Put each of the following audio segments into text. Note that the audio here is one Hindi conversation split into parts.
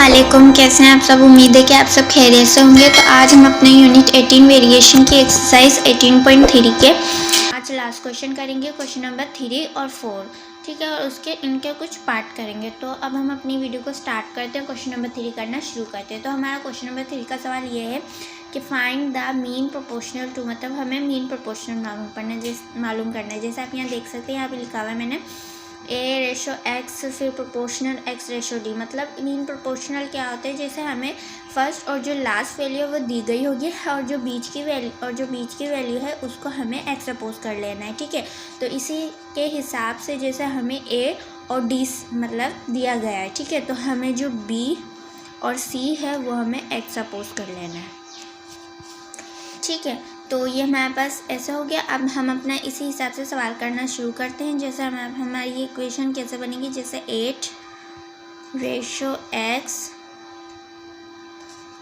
अस्सलामुअलैकुम, कैसे हैं आप सब। उम्मीद है कि आप सब खैरियत से होंगे। तो आज हम अपने यूनिट 18 वेरिएशन की एक्सरसाइज 18.3 के आज लास्ट क्वेश्चन करेंगे, क्वेश्चन नंबर 3 और 4, ठीक है। और उसके इनके कुछ पार्ट करेंगे। तो अब हम अपनी वीडियो को स्टार्ट करते हैं, क्वेश्चन नंबर 3 करना शुरू करते हैं। तो हमारा क्वेश्चन नंबर 3 का सवाल ये है कि find the mean proportional to, मतलब हमें मीन प्रोपोर्शनल मालूम करना है। जैसे आप यहाँ देख सकते हैं, यहाँ पे लिखा हुआ है मैंने A/X, फिर प्रोपोर्शनल X/D। मतलब मीन प्रोपोर्शनल क्या होता है, जैसे हमें फर्स्ट और जो लास्ट वैल्यू है वो दी गई होगी और जो बीच की वैल्यू है उसको हमें X सपोज कर लेना है, ठीक है। तो इसी के हिसाब से जैसे हमें A और D मतलब दिया गया है, ठीक है। तो हमें जो B और C है वो हमें X सपोज कर लेना है, ठीक है। तो ये हमारे पास ऐसा हो गया। अब हम अपना इसी हिसाब से सवाल करना शुरू करते हैं। जैसे हमारी ये इक्वेशन कैसे बनेगी, जैसे 8/X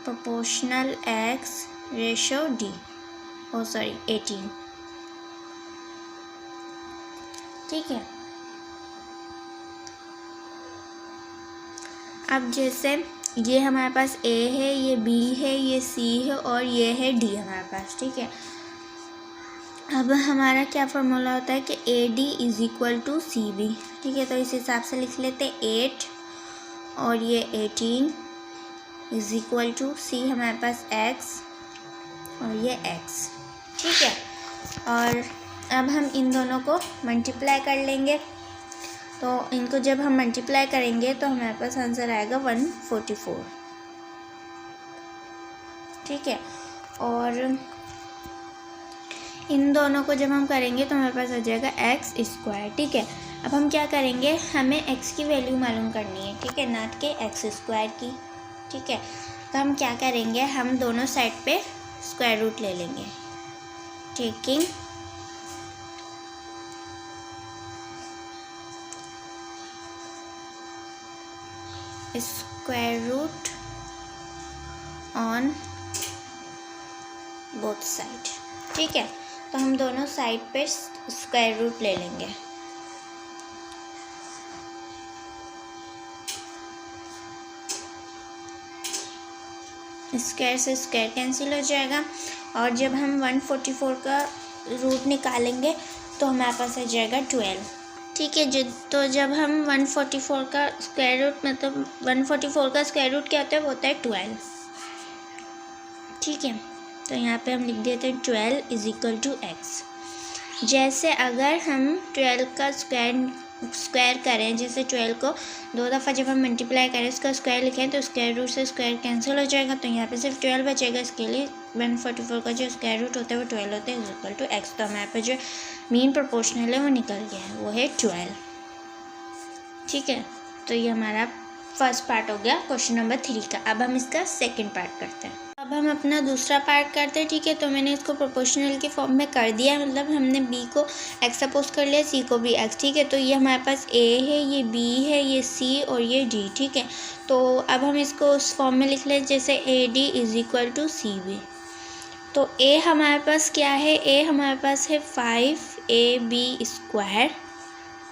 प्रोपोर्शनल X/D, 18, ठीक है। अब जैसे ये हमारे पास A है, ये B है, ये C है और ये है D हमारे पास, ठीक है। अब हमारा क्या फॉर्मूला होता है कि AD is equal to CB, ठीक है। तो इस हिसाब से लिख लेते हैं 8 और ये 18 इज इक्वल टू C हमारे पास X और ये X, ठीक है। और अब हम इन दोनों को मल्टीप्लाई कर लेंगे। तो इनको जब हम मल्टीप्लाई करेंगे तो हमारे पास आंसर आएगा 144, ठीक है। और इन दोनों को जब हम करेंगे तो हमारे पास आ जाएगा X², ठीक है। अब हम क्या करेंगे, हमें X की वैल्यू मालूम करनी है, ठीक है, नॉट के X² की, ठीक है। तो हम क्या करेंगे, हम दोनों साइड पे स्क्वायर रूट ले लेंगे, taking square root on both side, ठीक है। तो हम दोनों साइड पे स्क्वायर रूट ले लेंगे। स्क्वायर से स्क्वायर कैंसिल हो जाएगा और जब हम 144 का रूट निकालेंगे तो हमारे पास आ जाएगा 12, ठीक है। तो जब हम 144 का स्क्वायर रूट, मतलब 144 का स्क्वायर रूट क्या होता है, वो होता है 12, ठीक है। तो यहाँ पे हम लिख देते हैं 12 इज इक्वल टू X। जैसे अगर हम 12 का स्क्वायर करें, जैसे 12 को 2 दफ़ा जब हम मल्टीप्लाई करें उसका स्क्वायर लिखें तो स्क्वायर रूट से स्क्वायर कैंसिल हो जाएगा। तो यहाँ पे सिर्फ 12 बचेगा। इसके लिए 144 का जो स्क्वायर रूट होता है वो 12 होता है, इज इक्वल टू X। तो हमारे पे जो मीन प्रोपोर्शनल है वो निकल गया है, वो है 12, ठीक है। तो ये हमारा फर्स्ट पार्ट हो गया क्वेश्चन नंबर 3 का। अब हम इसका सेकेंड पार्ट करते हैं। अब हम अपना दूसरा पार्ट करते हैं, ठीक है। तो मैंने इसको प्रोपोर्शनल के फॉर्म में कर दिया है, मतलब हमने B को X सपोज कर लिया, C को भी X, ठीक है। तो ये हमारे पास A है, ये B है, ये C और ये D, ठीक है। तो अब हम इसको उस फॉर्म में लिख लें जैसे AD is equal to CB। तो A हमारे पास क्या है, A हमारे पास है 5AB²,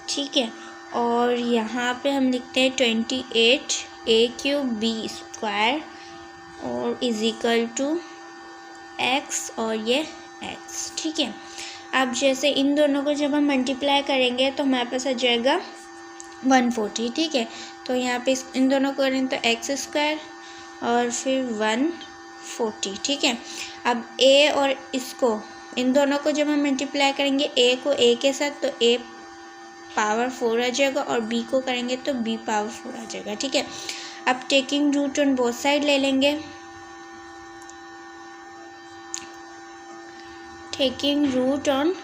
ठीक है। और यहाँ पे हम लिखते हैं 28A³ और इज इक्वल टू X और ये X, ठीक है। अब जैसे इन दोनों को जब हम मल्टीप्लाई करेंगे तो हमारे पास आ जाएगा 140, ठीक है। तो यहाँ पे इन दोनों को करें तो X² और फिर 140, ठीक है। अब A और इसको, इन दोनों को जब हम मल्टीप्लाई करेंगे, A को A के साथ तो A पावर 4 आ जाएगा और B को करेंगे तो B पावर 4 आ जाएगा, ठीक है। अब taking root on both side ले लेंगे, taking root on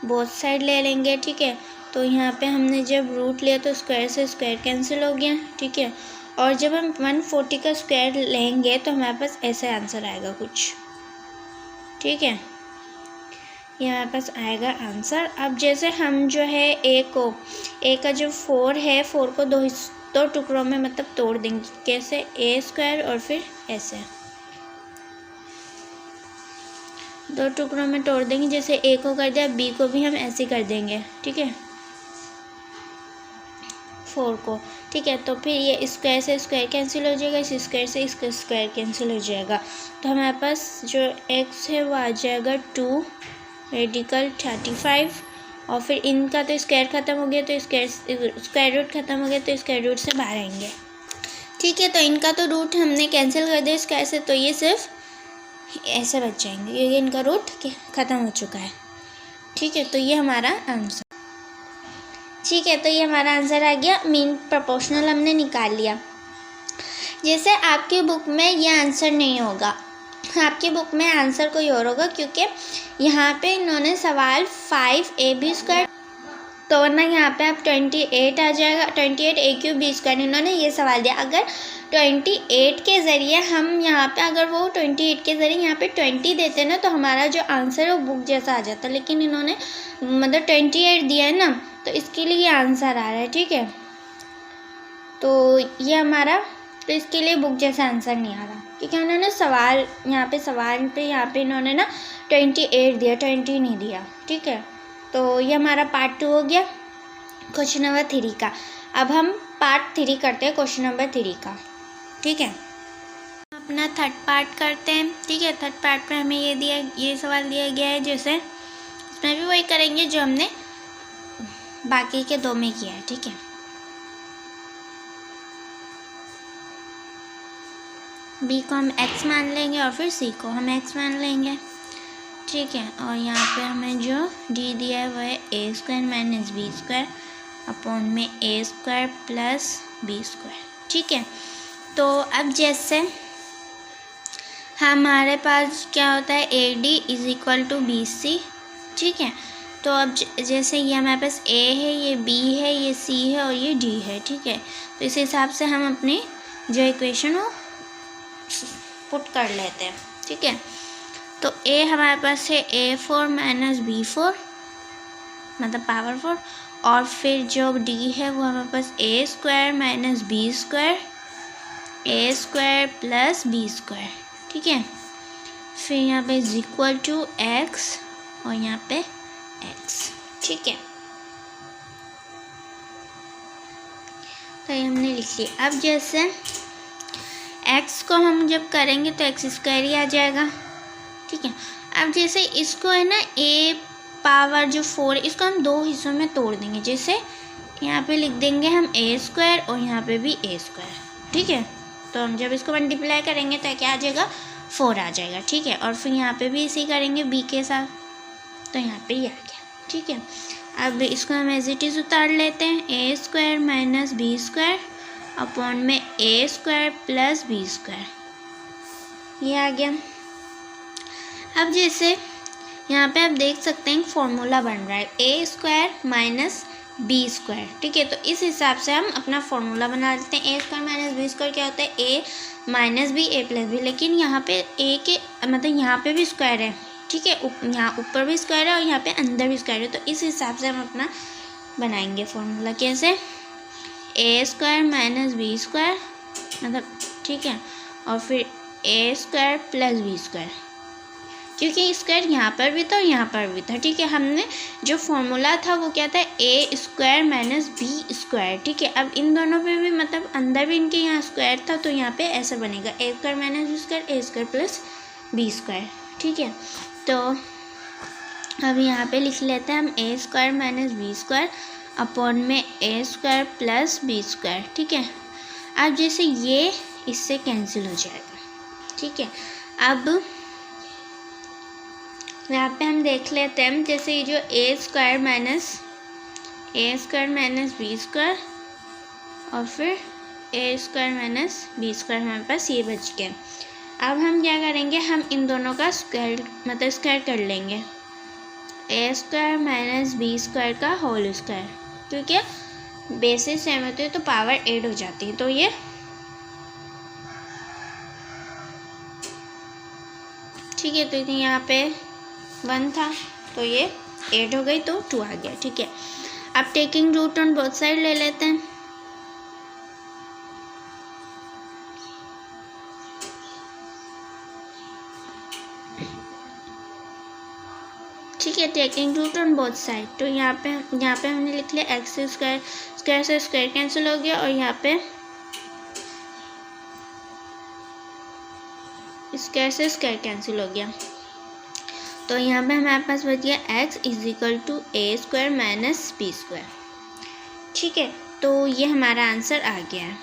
both side ले लेंगे, ठीक है। तो यहाँ पे हमने जब रूट लिया तो स्क्वायर से स्क्वायर कैंसिल हो गया, ठीक है। और जब हम 140 का स्क्वायर लेंगे तो हमारे पास ऐसे आंसर आएगा कुछ, ठीक है। ये हमारे पास आएगा आंसर। अब जैसे हम जो है A का जो 4 है, 4 को दो टुकड़ों में मतलब तोड़ देंगे, कैसे, A² और फिर ऐसे 2 टुकड़ों में तोड़ देंगे। जैसे A को कर दिया, B को भी हम ऐसे कर देंगे, ठीक है। 4 को, ठीक है। तो फिर ये स्क्वायर से स्क्वायर कैंसिल हो जाएगा, इस स्क्वायर से इसका स्क्वायर कैंसिल हो जाएगा। तो हमारे पास जो x है वो आ जाएगा 2 रेडिकल 35, और फिर इनका तो स्क्वायर ख़त्म हो गया तो स्क्वायर रूट ख़त्म हो गया तो स्क्वायर रूट से बाहर आएंगे, ठीक है। तो इनका तो रूट हमने कैंसिल कर दिया स्क्वायर से, तो ये सिर्फ ऐसे बच जाएंगे क्योंकि इनका रूट ख़त्म हो चुका है, ठीक है। तो ये हमारा आंसर, ठीक है। तो ये हमारा आंसर आ गया, मीन प्रोपोर्शनल हमने निकाल लिया। जैसे आपकी बुक में ये आंसर नहीं होगा, आपकी बुक में आंसर कोई और होगा, क्योंकि यहाँ पे इन्होंने सवाल 5ab², तो वरना यहाँ पे आप 28 आ जाएगा, 28a³ इन्होंने ये सवाल दिया। अगर 28 के ज़रिए हम यहाँ पे, अगर वो 28 के ज़रिए यहाँ पे 20 देते ना, तो हमारा जो आंसर है वो बुक जैसा आ जाता, लेकिन इन्होंने मतलब 28 दिया है ना, तो इसके लिए ये आंसर आ रहा है, ठीक है। तो ये हमारा, तो इसके लिए बुक जैसा आंसर नहीं आ रहा, क्योंकि उन्होंने सवाल यहाँ पे इन्होंने ना 28 दिया, 20 नहीं दिया, ठीक है। तो ये हमारा पार्ट 2 हो गया क्वेश्चन नंबर 3 का। अब हम पार्ट 3 करते हैं क्वेश्चन नंबर 3 का, ठीक है। अपना थर्ड पार्ट करते हैं, ठीक है। थर्ड पार्ट में हमें ये सवाल दिया गया है, जैसे इसमें भी वही करेंगे जो हमने बाकी के 2 में किया है, ठीक है। b को हम x मान लेंगे और फिर c को हम x मान लेंगे, ठीक है। और यहाँ पे हमें जो d दिया है वो है a² - b² अपॉन में a² + b², ठीक है। तो अब जैसे हमारे पास क्या होता है, AD = BC, ठीक है। तो अब जैसे ये हमारे पास A है, ये B है, ये C है और ये D है, ठीक है। तो इस हिसाब से हम अपनी जो इक्वेशन हो पुट कर लेते हैं, ठीक है। तो A हमारे पास है A4 - B4 मतलब पावर 4, और फिर जो D है वो हमारे पास A² - B² A² + B², ठीक है। फिर यहाँ पे = x और यहाँ पे x, ठीक है। तो ये हमने लिख लिया। अब जैसे x को हम जब करेंगे तो x² ही आ जाएगा, ठीक है। अब जैसे इसको है ना a पावर जो 4 है, इसको हम 2 हिस्सों में तोड़ देंगे। जैसे यहाँ पे लिख देंगे हम a² और यहाँ पे भी a², ठीक है। तो हम जब इसको मल्टीप्लाई करेंगे तो क्या आ जाएगा, 4 आ जाएगा, ठीक है। और फिर यहाँ पे भी इसी करेंगे b के साथ, तो यहाँ पे ये आ गया, ठीक है। अब इसको हम एज इट इज़ उतार लेते हैं, a² - b² अपॉन में a² + b², ये आ गया। अब जैसे यहाँ पे आप देख सकते हैं फॉर्मूला बन रहा है a² - b², ठीक है। तो इस हिसाब से हम अपना फॉर्मूला बना लेते हैं। a² - b² क्या होता है, a - b a + b, लेकिन यहाँ पे a के मतलब यहाँ पे भी स्क्वायर है, ठीक है। यहाँ ऊपर भी स्क्वायर है और यहाँ पे अंदर भी स्क्वायर है, तो इस हिसाब से हम अपना बनाएंगे फॉर्मूला। कैसे, a² - b² मतलब, ठीक है, और फिर a² + b², क्योंकि स्क्वायर यहाँ पर भी था और यहाँ पर भी था, ठीक है। हमने जो फॉर्मूला था वो क्या था, a² - b², ठीक है। अब इन दोनों पे भी मतलब अंदर भी इनके यहाँ स्क्वायर था, तो यहाँ पे ऐसा बनेगा a² - b² a² + b², ठीक है। तो अब यहाँ पे लिख लेते हैं हम a² - b² अपॉन में a² + b², ठीक है। अब जैसे ये इससे कैंसिल हो जाएगा, ठीक है। अब यहाँ पे हम देख लेते हैं, जैसे ये जो a² - b² और फिर a² - b² हमारे पास ये बच गया। अब हम क्या करेंगे, हम इन दोनों का स्क्वायर मतलब स्क्वायर कर लेंगे, a² - b² का होल स्क्वायर, क्योंकि बेसिस सेम होती है तो पावर ऐड हो जाती है, तो ये ठीक है। तो यहाँ पे 1 था तो ये 8 हो गई, तो 2 आ गया, ठीक है। अब taking root on both side ले लेते हैं, ठीक है, taking root on both side. तो यहाँ पे हमने लिख लिया एक्स स्क्वायर, स्क्वायर से स्क्वायर कैंसिल हो गया, और यहाँ पे स्क्वायर से स्क्वायर कैंसिल हो गया। तो यहाँ पे हमारे पास बच गया x is equal to a square minus b square. ठीक है, तो ये हमारा आंसर आ गया है।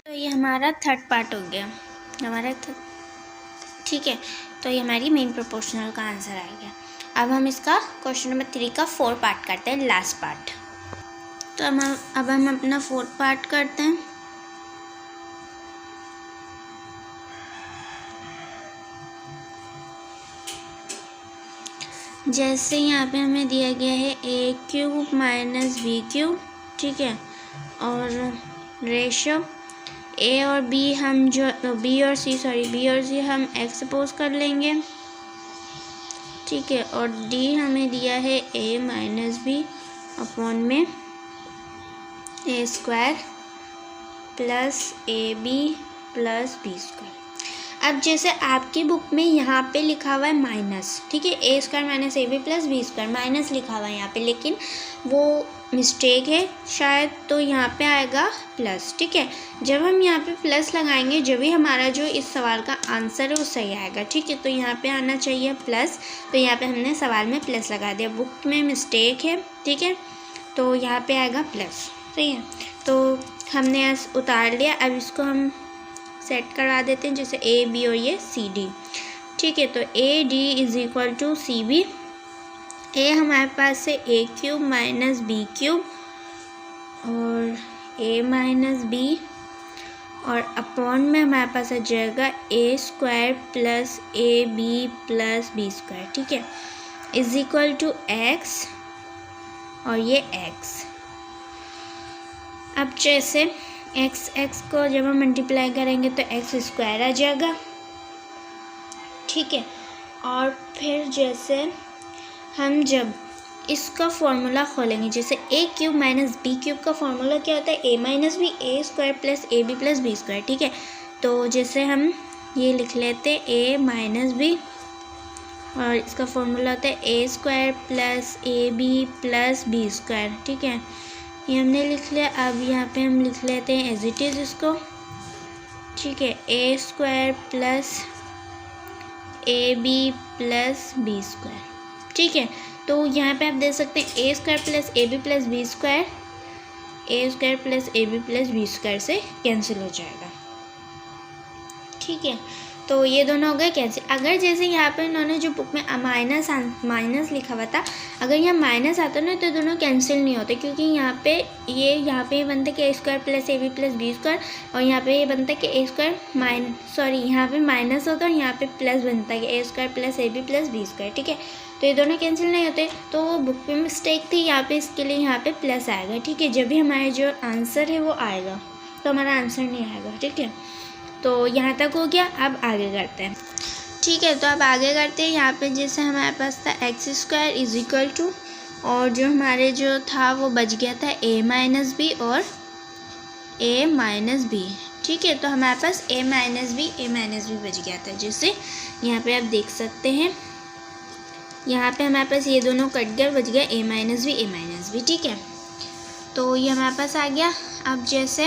तो ये हमारा थर्ड पार्ट हो गया हमारा। ठीक है, तो ये हमारी मेन प्रोपोर्शनल का आंसर आ गया। अब हम इसका क्वेश्चन नंबर 3 का 4 पार्ट करते हैं, लास्ट पार्ट। तो अब हम अपना 4 पार्ट करते हैं। जैसे यहाँ पे हमें दिया गया है a cube minus b cube. ठीक है, और रेशो ए और बी हम जो बी और सी हम एक्स सपोज कर लेंगे। ठीक है, और डी हमें दिया है ए माइनस बी अपॉन में a square plus a b plus b square. अब जैसे आपकी बुक में यहाँ पे लिखा हुआ है माइनस, ठीक है, a square minus a b plus b square minus लिखा हुआ है यहाँ पे, लेकिन वो मिस्टेक है शायद, तो यहाँ पे आएगा प्लस। ठीक है, जब हम यहाँ पे प्लस लगाएंगे जब भी हमारा जो इस सवाल का आंसर है वो सही आएगा। ठीक है, तो यहाँ पे आना चाहिए प्लस, तो यहाँ पे हमने सवाल में प्लस लगा दिया, बुक में मिस्टेक है। ठीक है, तो यहाँ पे आएगा प्लस। सही है, तो हमने उतार लिया। अब इसको हम सेट करा देते हैं, जैसे ए बी और ये सी डी। ठीक है, तो a d is equal to c b. ए हमारे पास है a cube minus b cube और ए माइनस बी, और अपॉन में हमारे पास आ जाएगा a square plus a b plus b square. ठीक है, इज इक्वल टू एक्स और ये एक्स। अब जैसे एक्स को जब हम मल्टीप्लाई करेंगे तो एक्स स्क्वायर आ जाएगा। ठीक है, और फिर जैसे हम जब इसका फॉर्मूला खोलेंगे, जैसे a cube minus b cube का फॉर्मूला क्या होता है, a minus b a square plus a b plus b square. ठीक है, तो जैसे हम ये लिख लेते ए माइनस बी, और इसका फॉर्मूला होता है a square plus a b plus b square. ठीक है, ये हमने लिख लिया। अब यहाँ पे हम लिख लेते हैं एज इट इज़ इसको। ठीक है, a square plus a b plus b square. ठीक है, तो यहाँ पे आप देख सकते हैं a square plus a b plus b square, a square plus a b plus b square से कैंसिल हो जाएगा। ठीक है, तो ये दोनों हो गए कैंसिल। अगर जैसे यहाँ पे इन्होंने जो बुक में माइनस लिखा हुआ था, अगर यहाँ माइनस आता ना तो दोनों कैंसिल नहीं होते, क्योंकि यहाँ पे ये बनता है कि a square plus a b plus b square, और यहाँ पे ये बनता है कि ए स्क्वायर यहाँ पे माइनस होता है और यहाँ पे प्लस बनता है कि a square plus a b plus b square. ठीक है, तो ये दोनों कैंसिल नहीं होते, तो वो बुक पे मिस्टेक थी यहाँ पे, इसके लिए यहाँ पे प्लस आएगा। ठीक है, जब भी हमारा जो आंसर है वो आएगा, तो हमारा आंसर नहीं आएगा। ठीक है, तो यहाँ तक हो गया। अब आगे करते हैं। ठीक है, तो अब आगे करते हैं। यहाँ पे जैसे हमारे पास था x square is equal to, और जो हमारे जो था वो बच गया था ए माइनस बी और ए माइनस बी। ठीक है, तो हमारे पास ए माइनस बी बच गया था, जैसे यहाँ पे आप देख सकते हैं। यहाँ पे हमारे पास ये दोनों कट गए, बच गया ए माइनस बी। ठीक है, तो ये हमारे पास आ गया। अब जैसे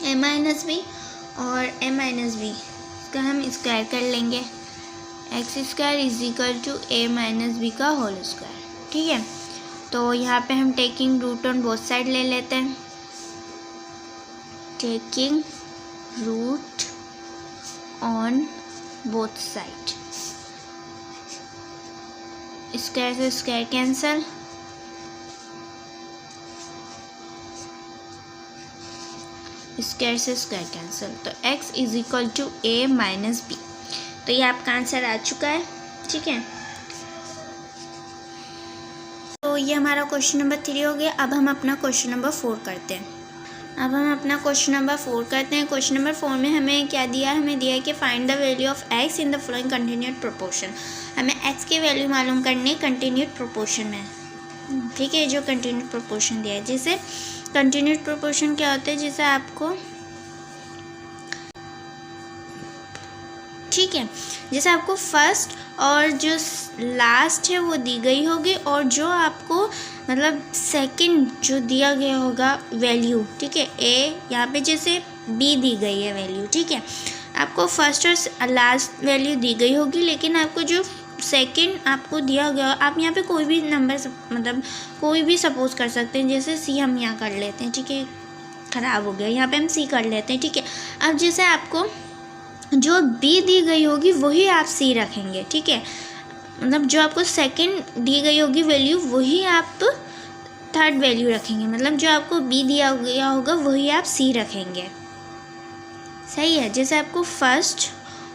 ए माइनस बी और ए माइनस बी इसका हम स्क्वायर कर लेंगे, x square is equal to a minus b का होल स्क्वायर। ठीक है, तो यहाँ पे हम taking root on both side ले लेते हैं, taking root on both side, square से स्क्वायर कैंसल, स्क्वायर से स्क्वायर कैंसिल, तो x is equal to a minus b. तो ये आपका आंसर आ चुका है। ठीक है, तो ये हमारा क्वेश्चन नंबर 3 हो गया। अब हम अपना क्वेश्चन नंबर 4 करते हैं। क्वेश्चन नंबर 4 में हमें क्या दिया है, हमें दिया है कि find the value of x in the following continued proportion. हमें x की वैल्यू मालूम करनी है कंटिन्यूड प्रोपोर्शन में। ठीक है, जो कंटिन्यूड प्रोपोर्शन दिया है, जैसे कंटिन्यूड प्रोपोर्शन क्या होता है, जैसे आपको ठीक है। जैसे आपको फर्स्ट और जो लास्ट है वो दी गई होगी, और जो आपको मतलब सेकंड जो दिया गया होगा वैल्यू, ठीक है, ए यहाँ पे जैसे बी दी गई है वैल्यू, ठीक है, आपको फर्स्ट और लास्ट वैल्यू दी गई होगी, लेकिन आपको जो सेकंड आपको दिया गया, आप यहाँ पे कोई भी नंबर मतलब कोई भी सपोज कर सकते हैं, जैसे सी हम यहाँ कर लेते हैं, ठीक है, ख़राब हो गया, यहाँ पे हम सी कर लेते हैं, ठीक है। अब जैसे आपको जो बी दी गई होगी वही आप सी रखेंगे, ठीक है, मतलब जो आपको सेकंड दी गई होगी वैल्यू वही आप थर्ड वैल्यू रखेंगे, मतलब जो आपको बी दिया गया होगा वही आप सी रखेंगे, सही है। जैसे आपको फर्स्ट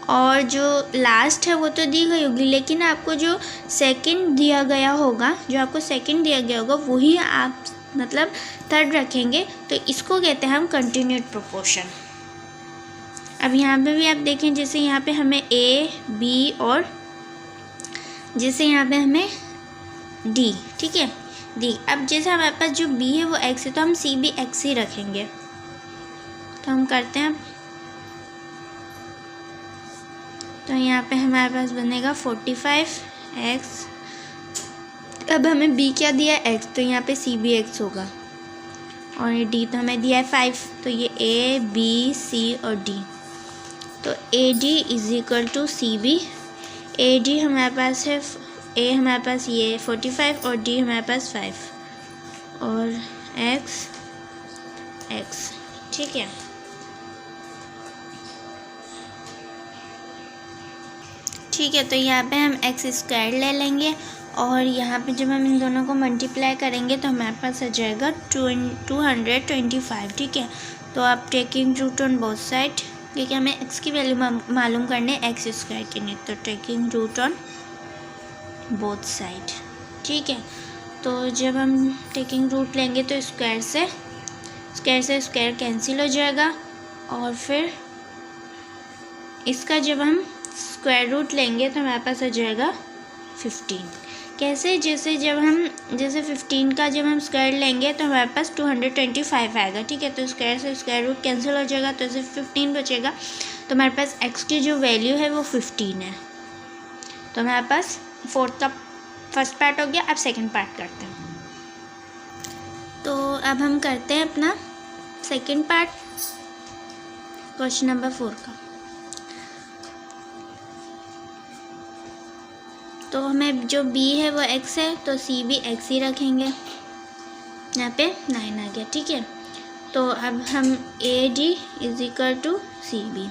और जो लास्ट है वो तो दी गई होगी, लेकिन आपको जो सेकंड दिया गया होगा, जो आपको सेकंड दिया गया होगा वही आप मतलब थर्ड रखेंगे, तो इसको कहते हैं हम कंटिन्यूड प्रोपोर्शन। अब यहाँ पे भी आप देखें, जैसे यहाँ पे हमें ए बी और जैसे यहाँ पे हमें डी, ठीक है, डी। अब जैसे हमारे पास जो बी है वो एक्स है, तो हम सी भी एक्स ही रखेंगे, तो हम करते हैं। तो यहाँ पे हमारे पास बनेगा 45x, अब हमें b क्या दिया है x, तो यहाँ पे सी भी x होगा, और ये d तो हमें दिया है 5, तो ये a b c और d, तो AD is equal to CB। AD हमारे पास है, A हमारे पास ये 45 और D हमारे पास 5 और x, ठीक है। ठीक है, तो यहाँ पे हम एक्स स्क्वायर ले लेंगे, और यहाँ पे जब हम इन दोनों को मल्टीप्लाई करेंगे तो हमारे पास आ जाएगा 225, ठीक है। तो आप taking root on both side, क्योंकि हमें एक्स की वैल्यू मालूम करने एक्स स्क्वायर की नहीं, तो taking root on both side, ठीक है। तो जब हम टेकिंग रूट लेंगे तो स्क्वायर से स्क्वायर कैंसिल हो जाएगा, और फिर इसका जब हम स्क्वायर रूट लेंगे तो हमारे पास आ जाएगा 15। कैसे, जैसे 15 का जब हम स्क्वायर लेंगे तो हमारे पास 225 आएगा, ठीक है। तो स्क्वायर से स्क्वायर रूट कैंसिल हो जाएगा, तो सिर्फ 15 बचेगा, तो हमारे पास x की जो वैल्यू है वो 15 है। तो हमारे पास फोर्थ का फर्स्ट पार्ट हो गया। अब सेकंड पार्ट करते हैं। तो अब हम करते हैं अपना सेकंड पार्ट, क्वेश्चन नंबर 4 का। तो हमें जो b है वो x है, तो c भी x ही रखेंगे, यहाँ पे 9 आ गया, ठीक है। तो अब हम AD is equal to CB,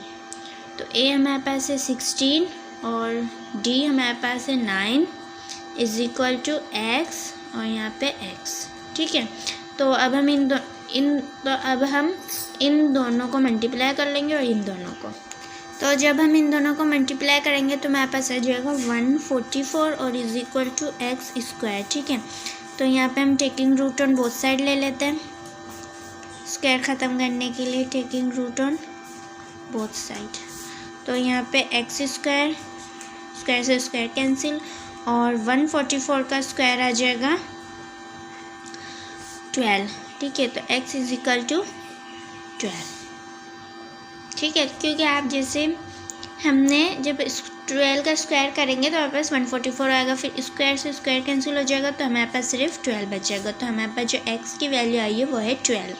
तो A हमारे पास है 16 और D हमारे पास है 9 इज इक्वल टू x और यहाँ पे x, ठीक है। तो अब हम इन दोनों को मल्टीप्लाई कर लेंगे और इन दोनों को। तो जब हम इन दोनों को मल्टीप्लाई करेंगे तो हमारे पास आ जाएगा 144 और is equal to x square, ठीक है। तो यहाँ पे हम taking root on both side ले लेते हैं, स्क्वायर ख़त्म करने के लिए taking root on both side. तो यहाँ पे एक्स स्क्वायर से स्क्वायर कैंसिल, और 144 का स्क्वायर आ जाएगा 12, ठीक है। तो x इज इक्वल टू 12, ठीक है। क्योंकि आप जैसे हमने जब 12 का स्क्वायर करेंगे तो हमारे पास 144 आएगा, फिर स्क्वायर से स्क्वायर कैंसिल हो जाएगा, तो हमारे पास सिर्फ 12 बचेगा। तो हमारे पास जो x की वैल्यू आई है वो है 12।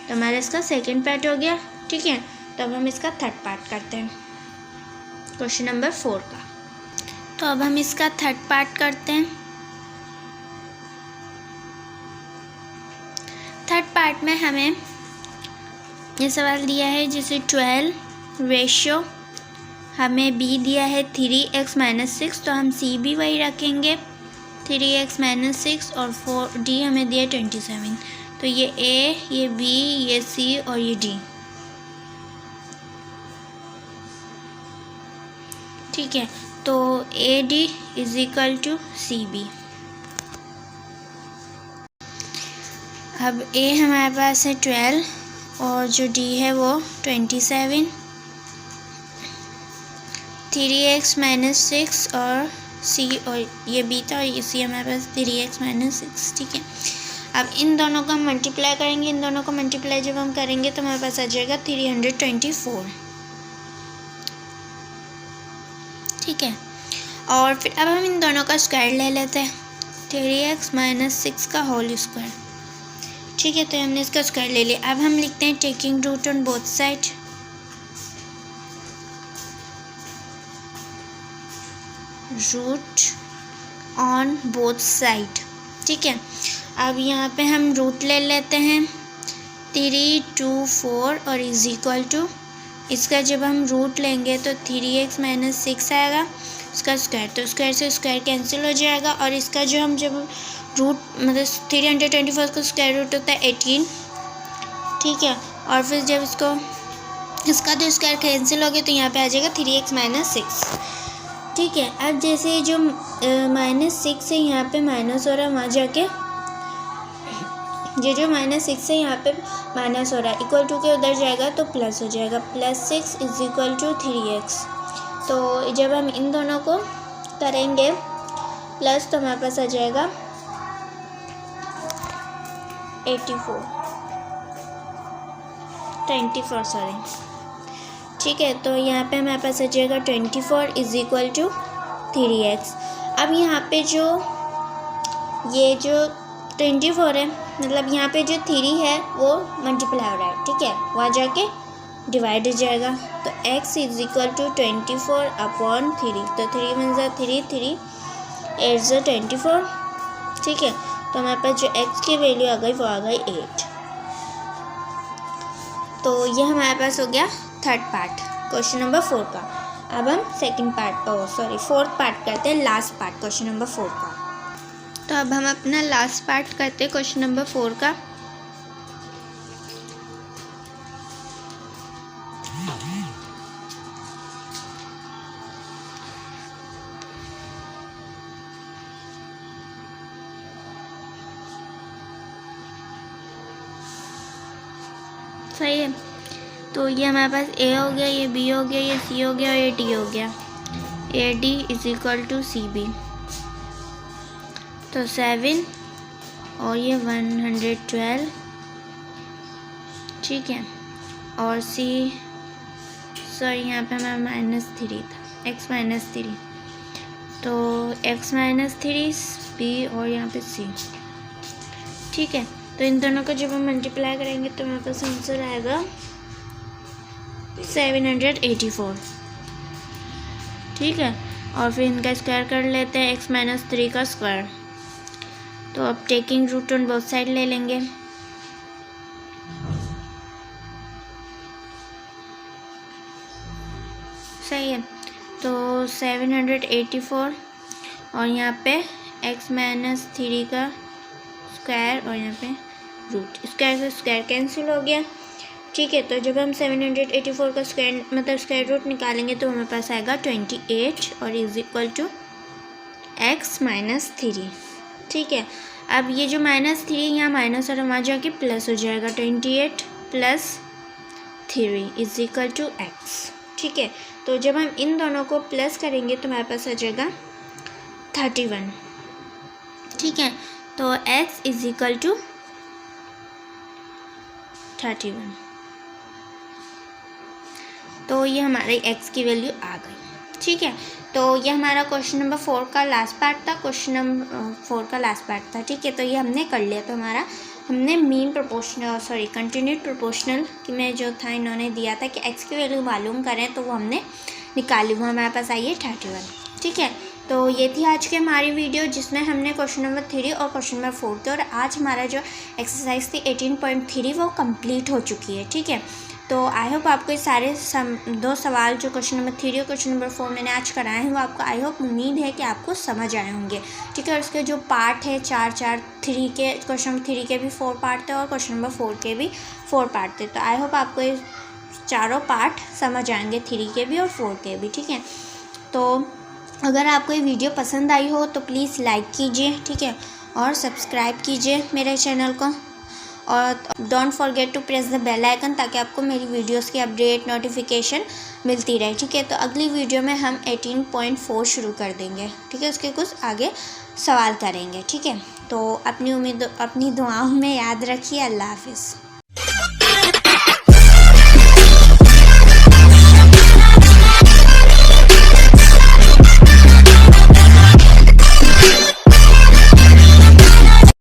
तो हमारा इसका सेकंड पार्ट हो गया, ठीक है। तो अब हम इसका थर्ड पार्ट करते हैं, क्वेश्चन नंबर 4 का। तो अब हम इसका थर्ड पार्ट करते हैं। थर्ड पार्ट में हमें ये सवाल दिया है, जैसे 12 रेशियो हमें b दिया है 3x - 6, तो हम c भी वही रखेंगे 3x - 6, और 4d हमें दिया 27। तो ये a, ये b, ये c और ये d, ठीक है। तो AD is equal to CB। अब A हमारे पास है 12 और जो D है वो 27, 3x - 6 और C, और ये B था और ये C हमारे पास 3x - 6, ठीक है। अब इन दोनों को हम मल्टीप्लाई करेंगे, इन दोनों को मल्टीप्लाई जब हम करेंगे तो हमारे पास आ जाएगा 324। ठीक है। और फिर अब हम इन दोनों का स्क्वायर ले लेते हैं, 3x माइनस 6 का होल स्क्वायर, ठीक है। तो हमने इसका स्क्वायर ले लिया। अब हम लिखते हैं taking root on both side, root on both side, ठीक है। अब यहाँ पे हम रूट ले लेते हैं 3, 2, 4 और इज इक्वल टू, इसका जब हम रूट लेंगे तो 3x माइनस 6 आएगा, इसका स्क्वायर, तो स्क्वायर से स्क्वायर कैंसिल हो जाएगा। और इसका जो हम जब रूट मतलब 324 का स्क्वायर रूट होता है 18, ठीक है। और फिर जब इसका तो स्क्वायर कैंसिल हो गया तो यहाँ पे आ जाएगा 3x माइनस 6, ठीक है। अब जैसे जो -6 है यहाँ पे माइनस हो रहा है, वहाँ जाके ये जो -6 है यहाँ पे माइनस हो रहा है, इक्वल टू के उधर जाएगा तो प्लस हो जाएगा, +6 इज इक्वल टू 3x। तो जब हम इन दोनों को करेंगे प्लस तो हमारे पास आ जाएगा 24 सॉरी, ठीक है। तो यहाँ पे हमारे पास आ जाएगा 24 इज इक्वल टू 3x। अब यहाँ पे जो ये जो 24 है, मतलब यहाँ पे जो 3 है वो मल्टीप्लाई हो रहा है, ठीक है, वहाँ जाके डिवाइड हो जाएगा। तो x इज इक्वल टू 24/3, तो 3 × 3, 3 8 24, ठीक है। तो हमारे पास जो x की वैल्यू आ गई वो आ गई 8। तो ये हमारे पास हो गया थर्ड पार्ट क्वेश्चन नंबर 4 का। अब हम फोर्थ पार्ट करते हैं, लास्ट पार्ट क्वेश्चन नंबर 4 का। तो अब हम अपना लास्ट पार्ट करते हैं क्वेश्चन नंबर 4 का। सही है। तो ये हमारे पास a हो गया, ये b हो गया, ये c हो गया और ये d हो गया। AD is equal to CB, तो 7 और ये 112, ठीक है। और c सॉरी यहाँ पे हमारा -3 था, x -3, तो x -3 b और यहाँ पे c, ठीक है। तो इन दोनों को जब हम मल्टीप्लाई करेंगे तो हमारे पास आंसर आएगा 784, ठीक है। और फिर इनका स्क्वायर कर लेते हैं, x -3 का स्क्वायर। तो अब taking root on both side ले लेंगे, सही है। तो 784 और यहाँ पे x -3 का स्क्वायर और यहाँ पे रूट, स्क्वायर से स्क्वायर कैंसिल हो गया, ठीक है। तो जब हम 784 का स्क्वायर मतलब स्क्वायर रूट निकालेंगे तो हमारे पास आएगा 28 और इज इक्वल टू x -3, ठीक है। अब ये जो -3 यहाँ माइनस और वहाँ जाके प्लस हो जाएगा, 28 + 3 इज इक्वल टू x, ठीक है। तो जब हम इन दोनों को प्लस करेंगे तो हमारे पास आ जाएगा 31, ठीक है। तो x इज इक्वल टू 31, तो ये हमारे x की वैल्यू आ गई, ठीक है। तो ये हमारा क्वेश्चन नंबर 4 का लास्ट पार्ट था, क्वेश्चन नंबर 4 का लास्ट पार्ट था, ठीक है। तो ये हमने कर लिया। तो हमने मीन प्रोपोर्शनल कंटिन्यूड प्रोपोर्शनल में जो था इन्होंने दिया था कि x की वैल्यू मालूम करें, तो वो हमने निकाली, वो हमारे पास आई है 31, ठीक है। तो ये थी आज की हमारी वीडियो जिसमें हमने क्वेश्चन नंबर 3 और क्वेश्चन नंबर 4 थे, और आज हमारा जो एक्सरसाइज थी 18.3 वो कंप्लीट हो चुकी है, ठीक है। तो आई होप आपको ये सारे 2 सवाल जो क्वेश्चन नंबर 3 और क्वेश्चन नंबर 4 मैंने आज कराए हैं वो आपको आई होप उम्मीद है कि आपको समझ आए होंगे, ठीक है। और इसके जो पार्ट है 3 के क्वेश्चन नंबर 3 के भी 4 पार्ट थे और क्वेश्चन नंबर 4 के भी 4 पार्ट थे। तो आई होप आपको ये चारों पार्ट समझ आएंगे, 3 के भी और 4 के भी, ठीक है। तो अगर आपको ये वीडियो पसंद आई हो तो प्लीज़ लाइक कीजिए, ठीक है, और सब्सक्राइब कीजिए मेरे चैनल को, और don't forget to press the bell icon ताकि आपको मेरी वीडियोस की अपडेट नोटिफिकेशन मिलती रहे, ठीक है। तो अगली वीडियो में हम 18.4 शुरू कर देंगे, ठीक है, उसके कुछ आगे सवाल करेंगे, ठीक है। तो अपनी दुआओं में याद रखिए। अल्लाह हाफिज़।